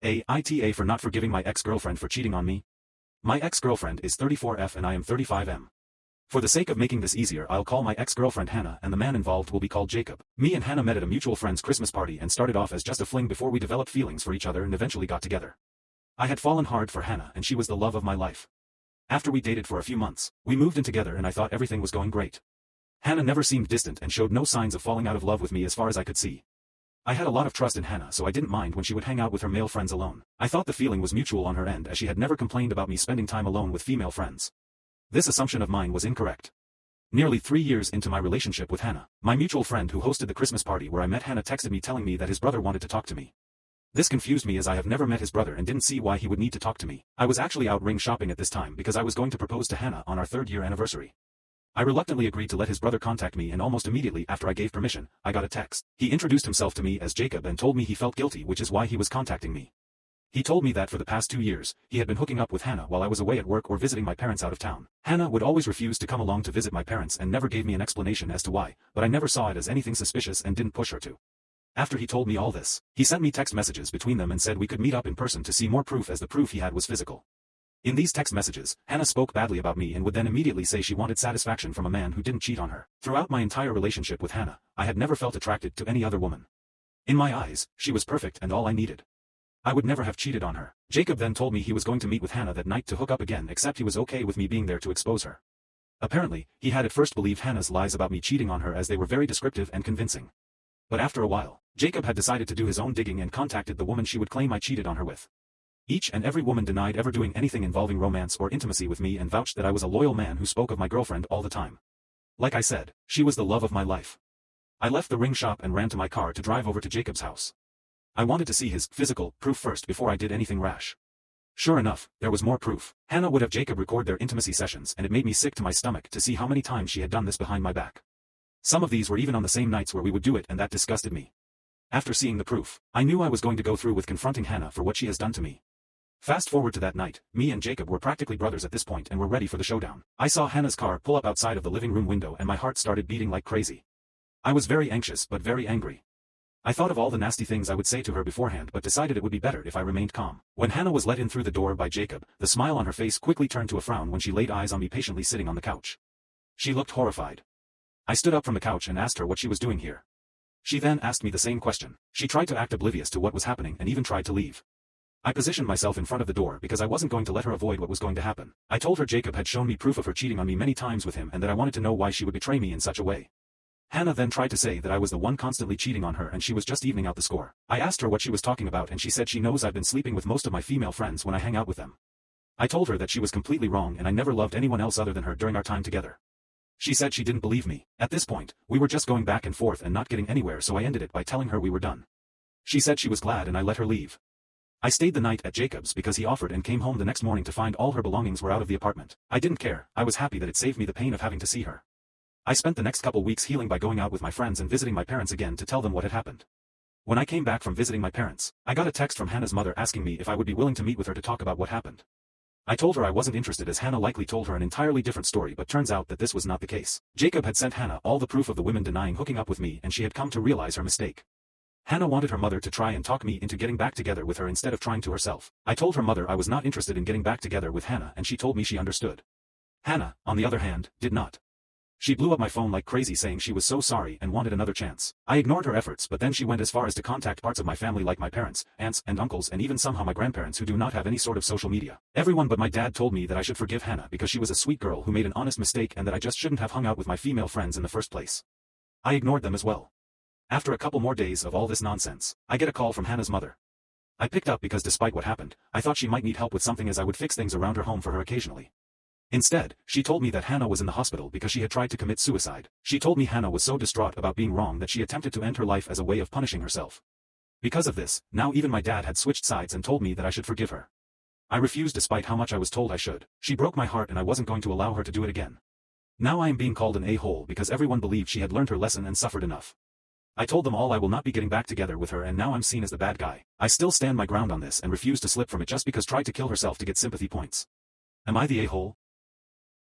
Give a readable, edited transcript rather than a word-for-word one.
AITA for not forgiving my ex-girlfriend for cheating on me. My ex-girlfriend is 34F and I am 35M. For the sake of making this easier, I'll call my ex-girlfriend Hannah and the man involved will be called Jacob. Me and Hannah met at a mutual friend's Christmas party and started off as just a fling before we developed feelings for each other and eventually got together. I had fallen hard for Hannah and she was the love of my life. After we dated for a few months, we moved in together and I thought everything was going great. Hannah never seemed distant and showed no signs of falling out of love with me as far as I could see. I had a lot of trust in Hannah, so I didn't mind when she would hang out with her male friends alone. I thought the feeling was mutual on her end as she had never complained about me spending time alone with female friends. This assumption of mine was incorrect. Nearly 3 years into my relationship with Hannah, my mutual friend who hosted the Christmas party where I met Hannah texted me telling me that his brother wanted to talk to me. This confused me as I have never met his brother and didn't see why he would need to talk to me. I was actually out ring shopping at this time because I was going to propose to Hannah on our 3rd-year anniversary. I reluctantly agreed to let his brother contact me and almost immediately after I gave permission, I got a text. He introduced himself to me as Jacob and told me he felt guilty, which is why he was contacting me. He told me that for the past 2 years, he had been hooking up with Hannah while I was away at work or visiting my parents out of town. Hannah would always refuse to come along to visit my parents and never gave me an explanation as to why, but I never saw it as anything suspicious and didn't push her to. After he told me all this, he sent me text messages between them and said we could meet up in person to see more proof as the proof he had was physical. In these text messages, Hannah spoke badly about me and would then immediately say she wanted satisfaction from a man who didn't cheat on her. Throughout my entire relationship with Hannah, I had never felt attracted to any other woman. In my eyes, she was perfect and all I needed. I would never have cheated on her. Jacob then told me he was going to meet with Hannah that night to hook up again, except he was okay with me being there to expose her. Apparently, he had at first believed Hannah's lies about me cheating on her as they were very descriptive and convincing. But after a while, Jacob had decided to do his own digging and contacted the woman she would claim I cheated on her with. Each and every woman denied ever doing anything involving romance or intimacy with me and vouched that I was a loyal man who spoke of my girlfriend all the time. Like I said, she was the love of my life. I left the ring shop and ran to my car to drive over to Jacob's house. I wanted to see his physical proof first before I did anything rash. Sure enough, there was more proof. Hannah would have Jacob record their intimacy sessions and it made me sick to my stomach to see how many times she had done this behind my back. Some of these were even on the same nights where we would do it and that disgusted me. After seeing the proof, I knew I was going to go through with confronting Hannah for what she has done to me. Fast forward to that night, me and Jacob were practically brothers at this point and were ready for the showdown. I saw Hannah's car pull up outside of the living room window and my heart started beating like crazy. I was very anxious but very angry. I thought of all the nasty things I would say to her beforehand but decided it would be better if I remained calm. When Hannah was let in through the door by Jacob, the smile on her face quickly turned to a frown when she laid eyes on me patiently sitting on the couch. She looked horrified. I stood up from the couch and asked her what she was doing here. She then asked me the same question. She tried to act oblivious to what was happening and even tried to leave. I positioned myself in front of the door because I wasn't going to let her avoid what was going to happen. I told her Jacob had shown me proof of her cheating on me many times with him and that I wanted to know why she would betray me in such a way. Hannah then tried to say that I was the one constantly cheating on her and she was just evening out the score. I asked her what she was talking about and she said she knows I've been sleeping with most of my female friends when I hang out with them. I told her that she was completely wrong and I never loved anyone else other than her during our time together. She said she didn't believe me. At this point, we were just going back and forth and not getting anywhere, so I ended it by telling her we were done. She said she was glad and I let her leave. I stayed the night at Jacob's because he offered and came home the next morning to find all her belongings were out of the apartment. I didn't care. I was happy that it saved me the pain of having to see her. I spent the next couple weeks healing by going out with my friends and visiting my parents again to tell them what had happened. When I came back from visiting my parents, I got a text from Hannah's mother asking me if I would be willing to meet with her to talk about what happened. I told her I wasn't interested as Hannah likely told her an entirely different story, but turns out that this was not the case. Jacob had sent Hannah all the proof of the women denying hooking up with me and she had come to realize her mistake. Hannah wanted her mother to try and talk me into getting back together with her instead of trying to herself. I told her mother I was not interested in getting back together with Hannah and she told me she understood. Hannah, on the other hand, did not. She blew up my phone like crazy saying she was so sorry and wanted another chance. I ignored her efforts, but then she went as far as to contact parts of my family like my parents, aunts and uncles and even somehow my grandparents who do not have any sort of social media. Everyone but my dad told me that I should forgive Hannah because she was a sweet girl who made an honest mistake and that I just shouldn't have hung out with my female friends in the first place. I ignored them as well. After a couple more days of all this nonsense, I get a call from Hannah's mother. I picked up because despite what happened, I thought she might need help with something as I would fix things around her home for her occasionally. Instead, she told me that Hannah was in the hospital because she had tried to commit suicide. She told me Hannah was so distraught about being wrong that she attempted to end her life as a way of punishing herself. Because of this, now even my dad had switched sides and told me that I should forgive her. I refused despite how much I was told I should. She broke my heart and I wasn't going to allow her to do it again. Now I am being called an a-hole because everyone believed she had learned her lesson and suffered enough. I told them all I will not be getting back together with her and now I'm seen as the bad guy. I still stand my ground on this and refuse to slip from it just because tried to kill herself to get sympathy points. Am I the a-hole?